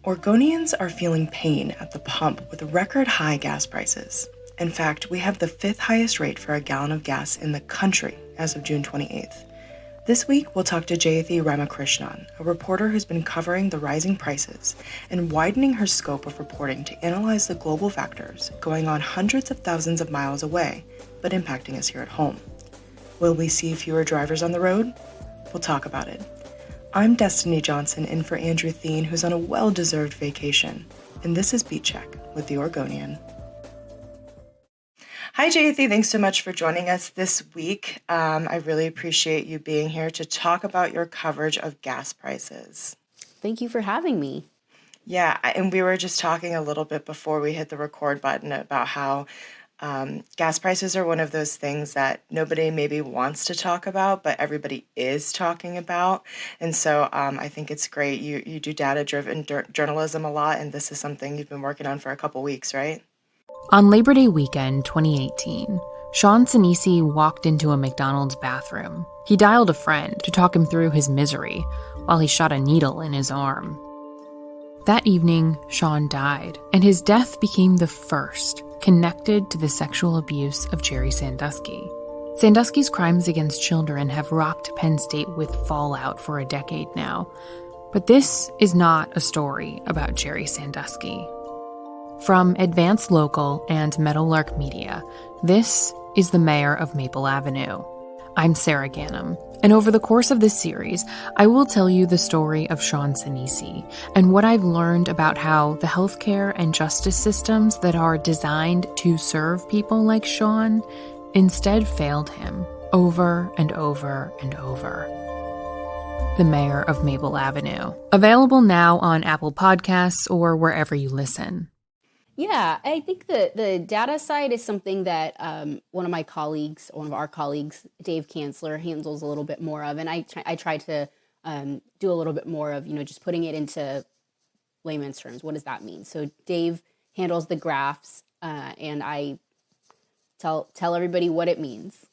Oregonians are feeling pain at the pump with record high gas prices. In fact, we have the fifth highest rate for a gallon of gas in the country as of June 28th. This week, we'll talk to Jayati Ramakrishnan, a reporter who's been covering the rising prices and widening her scope of reporting to analyze the global factors going on hundreds of thousands of miles away, but impacting us here at home. Will we see fewer drivers on the road? We'll talk about it. I'm Destiny Johnson, in for Andrew Thien, who's on a well-deserved vacation. And this is Beat Check with the Oregonian. Hi, Jayati. Thanks so much for joining us this week. I really appreciate you being here to talk about your coverage of gas prices. Thank you for having me. Yeah, and we were just talking a little bit before we hit the record button about how gas prices are one of those things that nobody maybe wants to talk about, but everybody is talking about. And so I think it's great. You do data-driven journalism a lot, and this is something you've been working on for a couple weeks, right? On Labor Day weekend 2018, Sean Sinisi walked into a McDonald's bathroom. He dialed a friend to talk him through his misery while he shot a needle in his arm. That evening, Sean died, and his death became the first connected to the sexual abuse of Jerry Sandusky. Sandusky's crimes against children have rocked Penn State with fallout for a decade now, but this is not a story about Jerry Sandusky. From Advance Local and Meadowlark Media, this is the Mayor of Maple Avenue. I'm Sarah Gannam, and over the course of this series, I will tell you the story of Sean Sinisi and what I've learned about how the healthcare and justice systems that are designed to serve people like Sean instead failed him over and over and over. The Mayor of Maple Avenue. Available now on Apple Podcasts or wherever you listen. Yeah, I think the data side is something that one of our colleagues, Dave Kanzler, handles a little bit more of. And I try to do a little bit more of, just putting it into layman's terms. What does that mean? So Dave handles the graphs and I tell everybody what it means.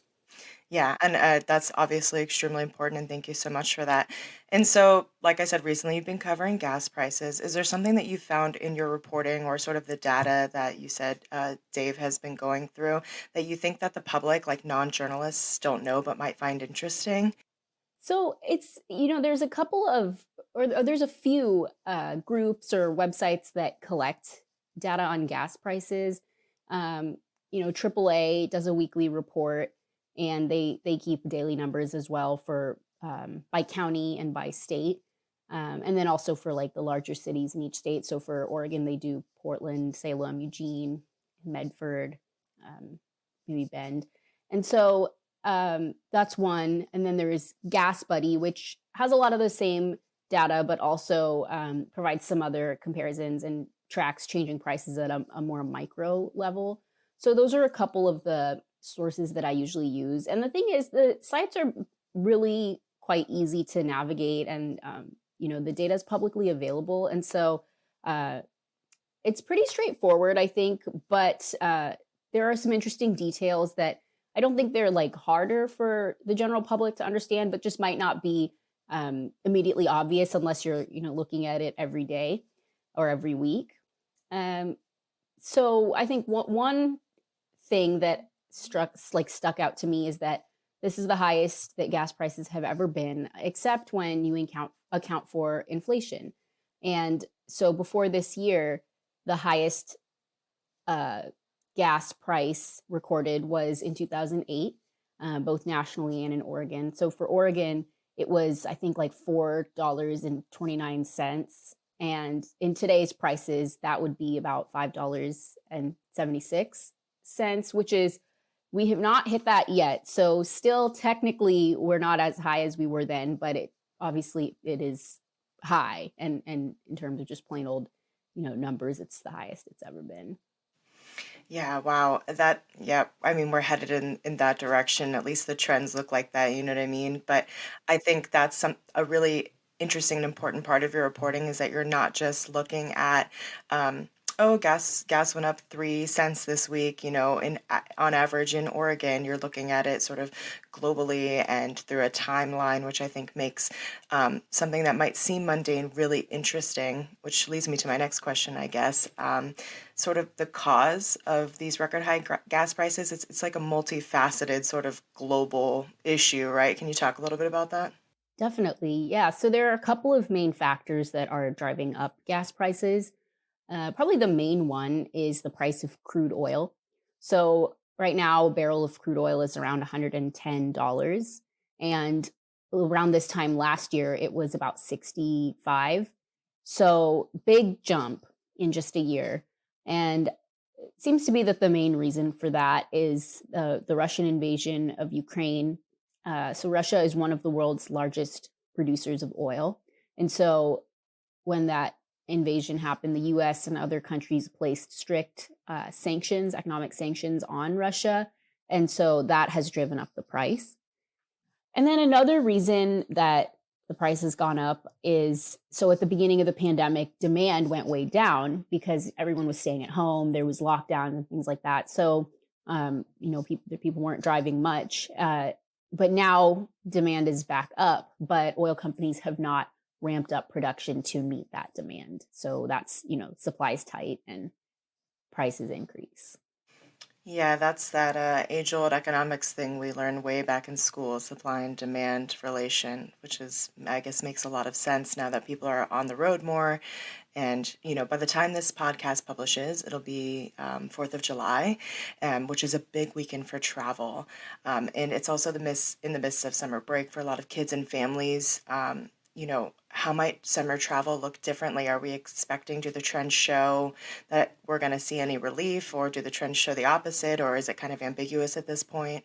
Yeah, and that's obviously extremely important, and thank you so much for that. And so, like I said, recently you've been covering gas prices. Is there something that you found in your reporting or sort of the data that you said Dave has been going through that you think that the public, like non-journalists, don't know but might find interesting? So it's, there's a couple of, or there's a few groups or websites that collect data on gas prices. AAA does a weekly report, and they keep daily numbers as well for by county and by state. And then also for like the larger cities in each state. So for Oregon, they do Portland, Salem, Eugene, Medford, maybe Bend. And so that's one. And then there is Gasbuddy, which has a lot of the same data, but also provides some other comparisons and tracks changing prices at a more micro level. So those are a couple of the sources that I usually use. And the thing is, the sites are really quite easy to navigate, and the data is publicly available. And so it's pretty straightforward, I think, but there are some interesting details that I don't think they're like harder for the general public to understand, but just might not be immediately obvious unless you're, looking at it every day or every week. So I think one thing that stuck out to me is that this is the highest that gas prices have ever been, except when you account for inflation. And so before this year, the highest gas price recorded was in 2008, both nationally and in Oregon. So for Oregon, it was, I think, like $4.29. And in today's prices, that would be about $5.76, which is, we have not hit that yet. So still technically we're not as high as we were then, but it is high. And in terms of just plain old, numbers, it's the highest it's ever been. Yeah, wow. I mean, we're headed in that direction. At least the trends look like that, you know what I mean? But I think that's a really interesting and important part of your reporting is that you're not just looking at Oh, gas went up 3 cents this week. On average in Oregon, you're looking at it sort of globally and through a timeline, which I think makes something that might seem mundane really interesting, which leads me to my next question, I guess. Sort of the cause of these record high gas prices. It's like a multifaceted sort of global issue, right? Can you talk a little bit about that? Definitely. Yeah. So there are a couple of main factors that are driving up gas prices. Probably the main one is the price of crude oil. So right now, a barrel of crude oil is around $110. And around this time last year, it was about 65. So big jump in just a year. And it seems to be that the main reason for that is the Russian invasion of Ukraine. So Russia is one of the world's largest producers of oil. And so when that invasion happened, the US and other countries placed strict sanctions, economic sanctions on Russia. And so that has driven up the price. And then another reason that the price has gone up is so at the beginning of the pandemic, demand went way down because everyone was staying at home. There was lockdowns and things like that. So, people weren't driving much. But now demand is back up, but oil companies have not ramped up production to meet that demand. So that's, supply's tight and prices increase. Yeah, that's that age-old economics thing we learned way back in school, supply and demand relation, which is, I guess, makes a lot of sense now that people are on the road more. And, by the time this podcast publishes, it'll be 4th of July, which is a big weekend for travel. And it's also in the midst of summer break for a lot of kids and families. How might summer travel look differently? Are we expecting, do the trends show that we're going to see any relief, or do the trends show the opposite, or is it kind of ambiguous at this point?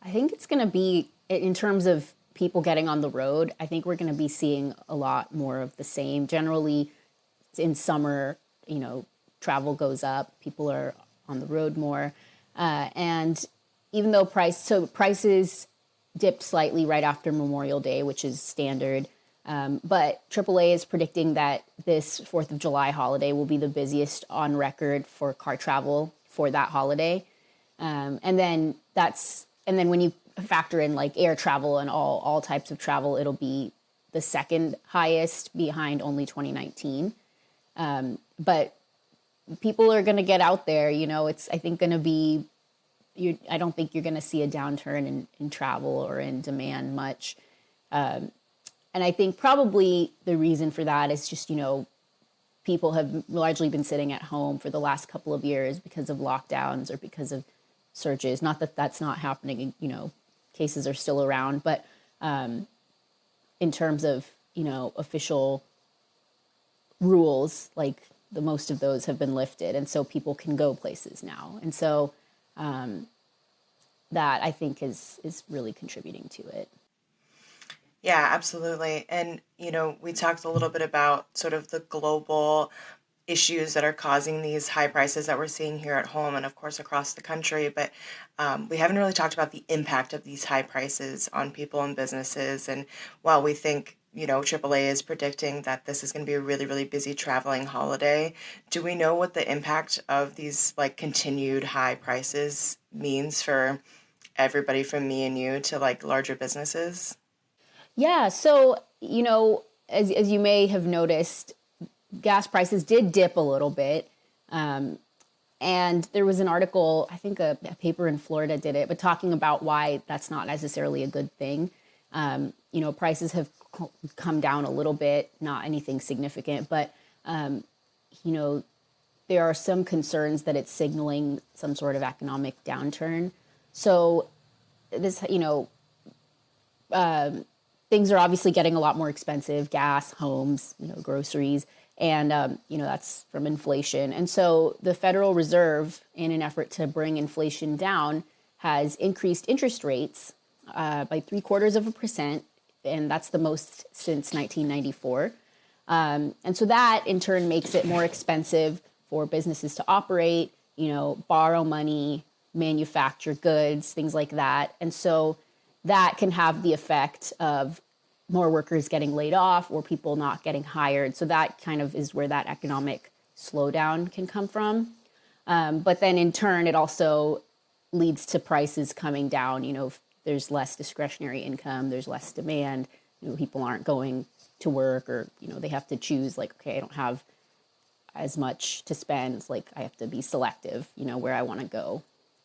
I think it's going to be, in terms of people getting on the road, I think we're going to be seeing a lot more of the same. Generally, in summer, travel goes up, people are on the road more. And even though prices dipped slightly right after Memorial Day, which is standard. But AAA is predicting that this 4th of July holiday will be the busiest on record for car travel for that holiday. And then when you factor in like air travel and all types of travel, it'll be the second highest behind only 2019. But people are going to get out there, it's, I think, going to be, I don't think you're going to see a downturn in travel or in demand much. And I think probably the reason for that is just, people have largely been sitting at home for the last couple of years because of lockdowns or because of surges. Not that that's not happening, cases are still around. But in terms of, official rules, like the most of those have been lifted. And so people can go places now. And so that I think is really contributing to it. Yeah, absolutely. And, we talked a little bit about sort of the global issues that are causing these high prices that we're seeing here at home and, of course, across the country. But we haven't really talked about the impact of these high prices on people and businesses. And while we think, AAA is predicting that this is going to be a really, really busy traveling holiday, do we know what the impact of these like continued high prices means for everybody from me and you to like larger businesses? Yeah. So, as you may have noticed, gas prices did dip a little bit. And there was an article, I think a paper in Florida did it, but talking about why that's not necessarily a good thing. Prices have come down a little bit, not anything significant, but, there are some concerns that it's signaling some sort of economic downturn. So this, things are obviously getting a lot more expensive, gas, homes, groceries, and, that's from inflation. And so the Federal Reserve, in an effort to bring inflation down, has increased interest rates by 0.75%, and that's the most since 1994. And so that, in turn, makes it more expensive for businesses to operate, borrow money, manufacture goods, things like that. And so that can have the effect of more workers getting laid off or people not getting hired. So that kind of is where that economic slowdown can come from. But then in turn, it also leads to prices coming down. If there's less discretionary income, there's less demand, people aren't going to work, or, they have to choose, like, okay, I don't have as much to spend, like I have to be selective, where I want to go.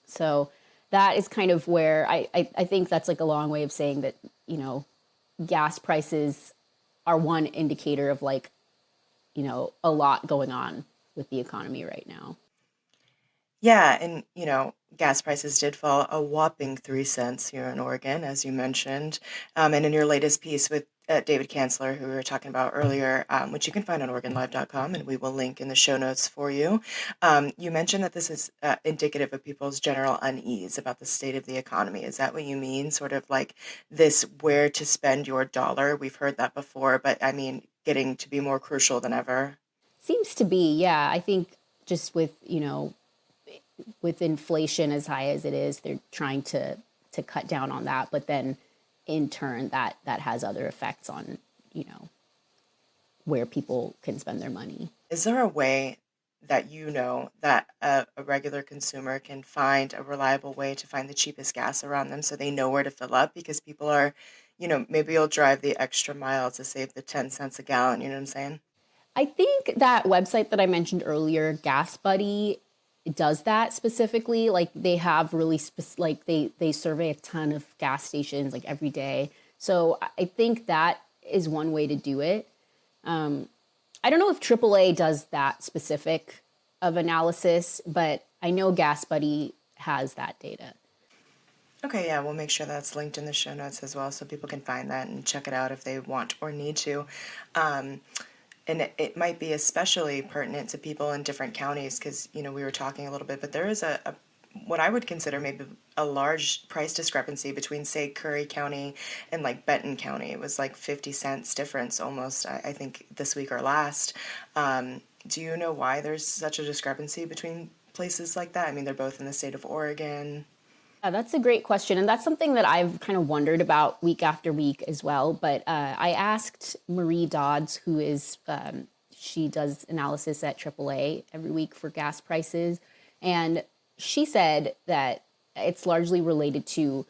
So that is kind of where I think that's like a long way of saying that, gas prices are one indicator of like, a lot going on with the economy right now. Yeah, and gas prices did fall a whopping 3 cents here in Oregon, as you mentioned. And in your latest piece with David Kanzler, who we were talking about earlier, which you can find on OregonLive.com, and we will link in the show notes for you. You mentioned that this is indicative of people's general unease about the state of the economy. Is that what you mean? Sort of like this where to spend your dollar? We've heard that before, but I mean, getting to be more crucial than ever. Seems to be, yeah. I think just with inflation as high as it is, they're trying to cut down on that. But then in turn, that has other effects on, where people can spend their money. Is there a way that that a regular consumer can find a reliable way to find the cheapest gas around them so they know where to fill up? Because people are, maybe you'll drive the extra mile to save the 10 cents a gallon. You know what I'm saying? I think that website that I mentioned earlier, Gasbuddy, does that specifically. Like they have really like they survey a ton of gas stations like every day. So I think that is one way to do it. I don't know if AAA does that specific of analysis, but I know Gasbuddy has that data. Okay, yeah, we'll make sure that's linked in the show notes as well so people can find that and check it out if they want or need to. And it might be especially pertinent to people in different counties because, we were talking a little bit, but there is a what I would consider maybe a large price discrepancy between, say, Curry County and like Benton County. It was like 50 cents difference almost, I think, this week or last. Do you know why there's such a discrepancy between places like that? I mean, they're both in the state of Oregon. That's a great question. And that's something that I've kind of wondered about week after week as well. But I asked Marie Dodds, who is, she does analysis at AAA every week for gas prices. And she said that it's largely related to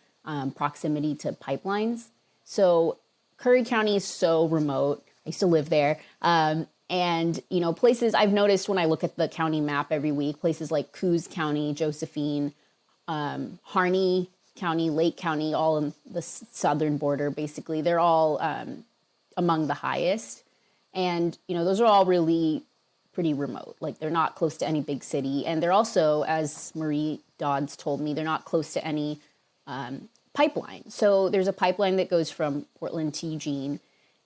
proximity to pipelines. So Curry County is so remote. I used to live there. And, places I've noticed when I look at the county map every week, places like Coos County, Josephine, Harney County, Lake County, all in the southern border, basically, they're all among the highest. And, those are all really pretty remote. Like they're not close to any big city. And they're also, as Marie Dodds told me, they're not close to any pipeline. So there's a pipeline that goes from Portland to Eugene.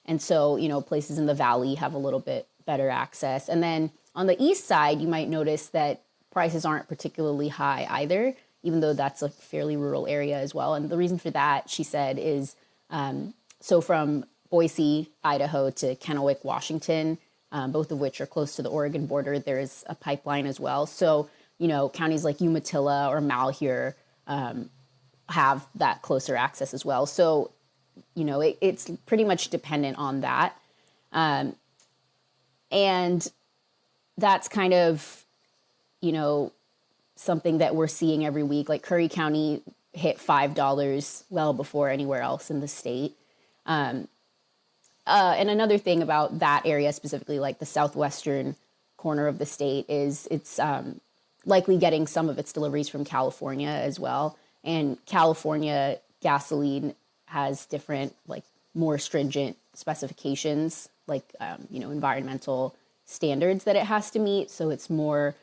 And so, places in the valley have a little bit better access. And then on the east side, you might notice that prices aren't particularly high either, even though that's a fairly rural area as well. And the reason for that, she said, is so from Boise, Idaho to Kennewick, Washington, both of which are close to the Oregon border, there is a pipeline as well. So, counties like Umatilla or Malheur have that closer access as well. So, it's pretty much dependent on that. And that's kind of, something that we're seeing every week. Like Curry County hit $5 well before anywhere else in the state. And another thing about that area specifically, like the southwestern corner of the state, is it's likely getting some of its deliveries from California as well. And California gasoline has different, like more stringent specifications, like, environmental standards that it has to meet. So it's more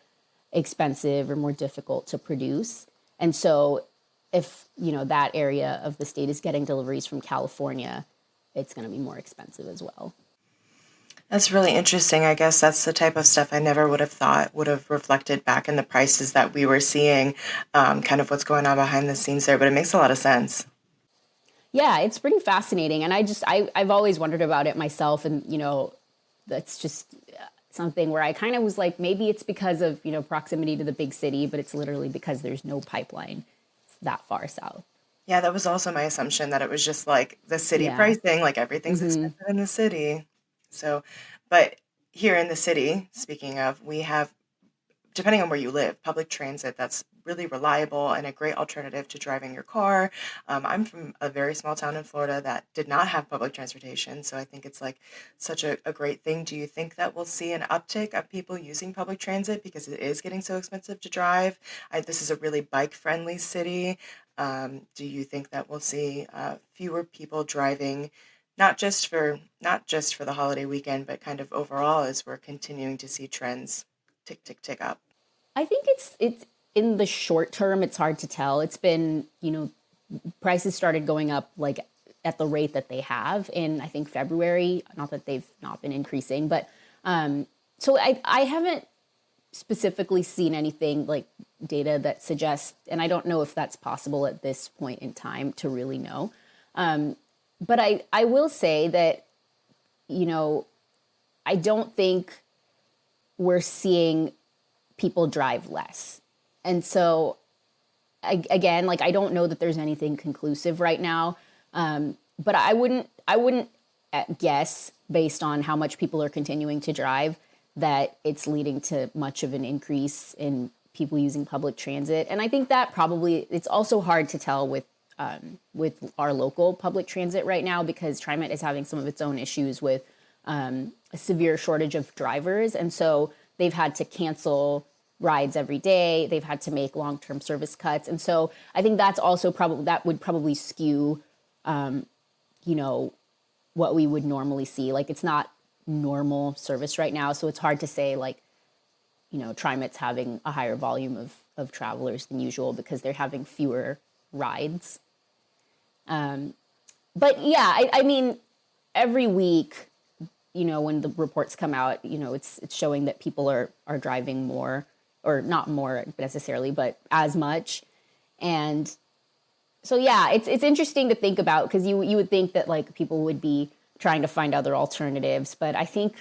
expensive or more difficult to produce. And so if, that area of the state is getting deliveries from California, it's going to be more expensive as well. That's really interesting. I guess that's the type of stuff I never would have thought would have reflected back in the prices that we were seeing, kind of what's going on behind the scenes there, but it makes a lot of sense. Yeah, it's pretty fascinating. And I've always wondered about it myself. And, that's just something where I kind of was like, maybe it's because of, proximity to the big city, but it's literally because there's no pipeline that far south. Yeah, that was also my assumption, that it was just like the city pricing, like everything's expensive in the city. So, but here in the city, speaking of, we have, depending on where you live, public transit that's really reliable and a great alternative to driving your car. I'm from a very small town in Florida that did not have public transportation, so I think it's like such a great thing. Do you think that we'll see an uptick of people using public transit because it is getting so expensive to drive? This is a really bike-friendly city. Do you think that we'll see fewer people driving, not just for the holiday weekend, but kind of overall as we're continuing to see trends tick, tick, tick up? I think it's in the short term, it's hard to tell. It's been, prices started going up like at the rate that they have in, I think, February. Not that they've not been increasing, but so I haven't specifically seen anything like data that suggests, and I don't know if that's possible at this point in time to really know. But I will say that, I don't think we're seeing people drive less. And so again, like, I don't know that there's anything conclusive right now. But I wouldn't guess, based on how much people are continuing to drive, that it's leading to much of an increase in people using public transit. And I think that probably, it's also hard to tell with our local public transit right now, because TriMet is having some of its own issues with a severe shortage of drivers. And so they've had to cancel rides every day. They've had to make long-term service cuts. And so I think that's also that would probably skew, what we would normally see. Like, it's not normal service right now. So it's hard to say, like, TriMet's having a higher volume of travelers than usual because they're having fewer rides. But yeah, I mean, every week, when the reports come out, it's showing that people are driving more, or not more necessarily, but as much. And so, yeah, it's interesting to think about, because you would think that, like, people would be trying to find other alternatives, but I think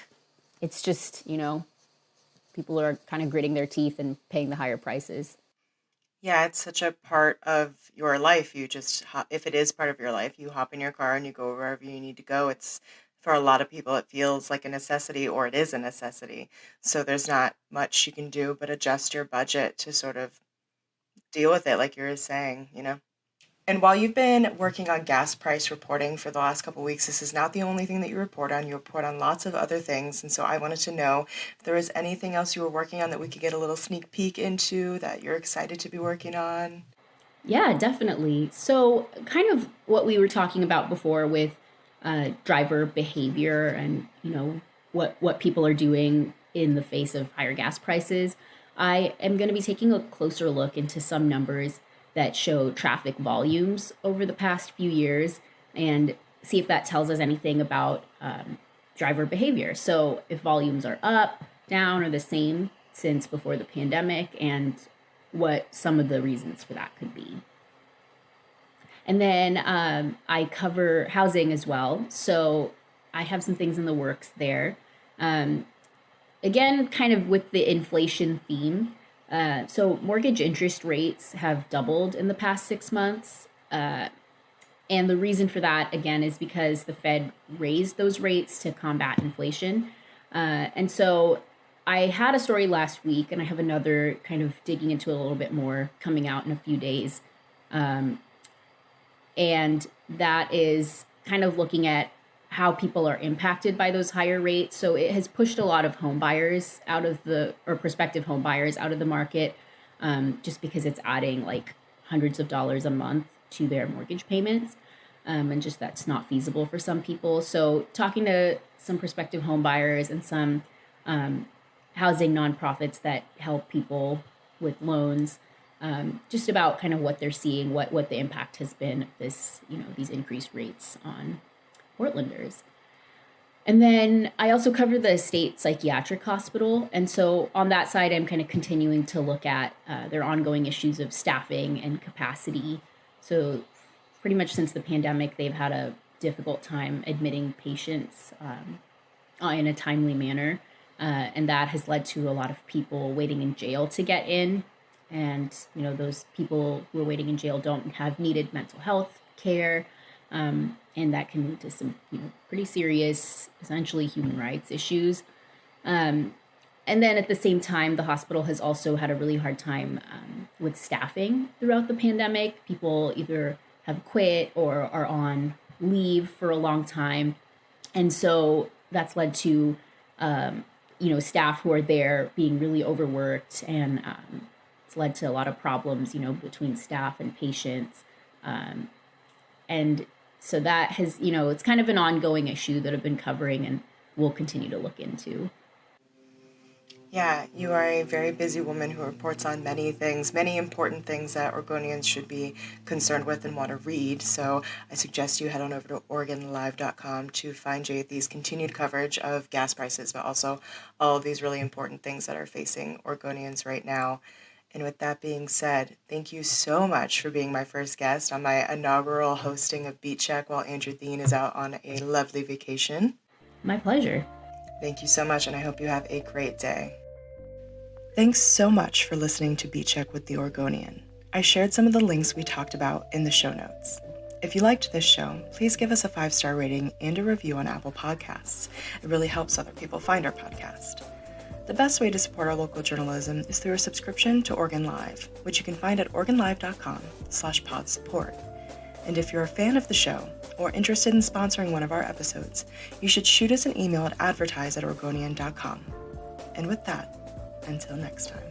it's just, people are kind of gritting their teeth and paying the higher prices. Yeah, it's such a part of your life. You just, if it is part of your life, you hop in your car and you go wherever you need to go. It's, for a lot of people, it feels like a necessity, or it is a necessity. So there's not much you can do but adjust your budget to sort of deal with it, like you were saying. And while you've been working on gas price reporting for the last couple of weeks, this is not the only thing that you report on. You report on lots of other things. And so I wanted to know if there was anything else you were working on that we could get a little sneak peek into that you're excited to be working on. Yeah, definitely. So kind of what we were talking about before with driver behavior and, what people are doing in the face of higher gas prices. I am going to be taking a closer look into some numbers that show traffic volumes over the past few years and see if that tells us anything about driver behavior. So if volumes are up, down, or the same since before the pandemic, and what some of the reasons for that could be. And then I cover housing as well. So I have some things in the works there. Again, kind of with the inflation theme. So mortgage interest rates have doubled in the past 6 months. And the reason for that, again, is because the Fed raised those rates to combat inflation. And so I had a story last week, and I have another kind of digging into it a little bit more coming out in a few days. And that is kind of looking at how people are impacted by those higher rates. So it has pushed a lot of home buyers or prospective home buyers out of the market, just because it's adding like hundreds of dollars a month to their mortgage payments. And just that's not feasible for some people. So talking to some prospective home buyers and some housing nonprofits that help people with loans, just about kind of what they're seeing, what the impact has been of this, these increased rates on Portlanders. And then I also cover the state psychiatric hospital. And so on that side, I'm kind of continuing to look at their ongoing issues of staffing and capacity. So pretty much since the pandemic, they've had a difficult time admitting patients in a timely manner. And that has led to a lot of people waiting in jail to get in. And, those people who are waiting in jail don't have needed mental health care. And that can lead to some, pretty serious, essentially human rights issues. And then at the same time, the hospital has also had a really hard time with staffing throughout the pandemic. People either have quit or are on leave for a long time. And so that's led to, staff who are there being really overworked, and it's led to a lot of problems, between staff and patients. And so that has, it's kind of an ongoing issue that I've been covering and will continue to look into. Yeah, you are a very busy woman who reports on many things, many important things that Oregonians should be concerned with and want to read. So I suggest you head on over to OregonLive.com to find Jayati's continued coverage of gas prices, but also all of these really important things that are facing Oregonians right now. And with that being said, thank you so much for being my first guest on my inaugural hosting of Beat Check while Andrew Thien is out on a lovely vacation. My pleasure. Thank you so much, and I hope you have a great day. Thanks so much for listening to Beat Check with the Oregonian. I shared some of the links we talked about in the show notes. If you liked this show, please give us a 5-star rating and a review on Apple Podcasts. It really helps other people find our podcast. The best way to support our local journalism is through a subscription to Oregon Live, which you can find at OregonLive.com/podsupport. And if you're a fan of the show or interested in sponsoring one of our episodes, you should shoot us an email at advertise@oregonian.com. And with that, until next time.